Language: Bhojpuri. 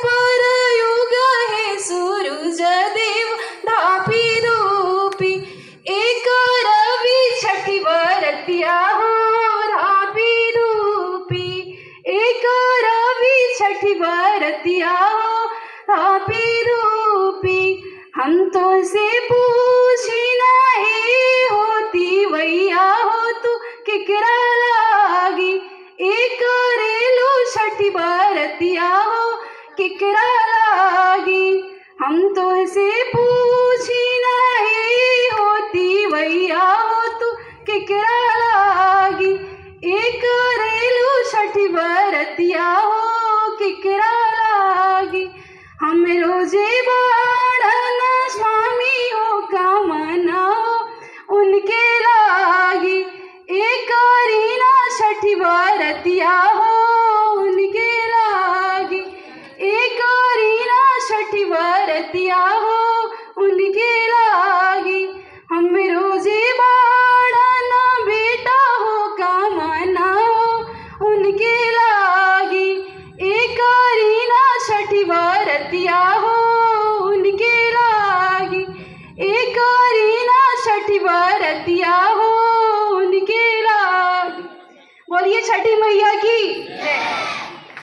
पर युग हे सूरज देव धापी धूपी एक रवि छठी वरतिया हो धापी धूपी एक रवि छठी वरतिया हो धापी धूपी हम तो से पूछी नहीं होती वैया हो तू किकरा लागी एक रेलू छठी बरतिया हो किकरा लागी हम तो से पूछी नहीं होती वैया हो तू किकरा लागी एक रेलू छठी बरतिया हो किकरा लागी हम रोजे बाड़न स्वामी हो कामना हो उनके लागी एक रीना छठी बरतिया हो उनके लागी एक रीना छठी बरतिया हो उनके लागी हम रोजे बाड़न बेटा हो कामना हो उनके लागी एक रीना छठी बरतिया हो उनके लागी एक रीना छठी बरतिया हो उनके लागी। बोलिए छठी मैया की जय।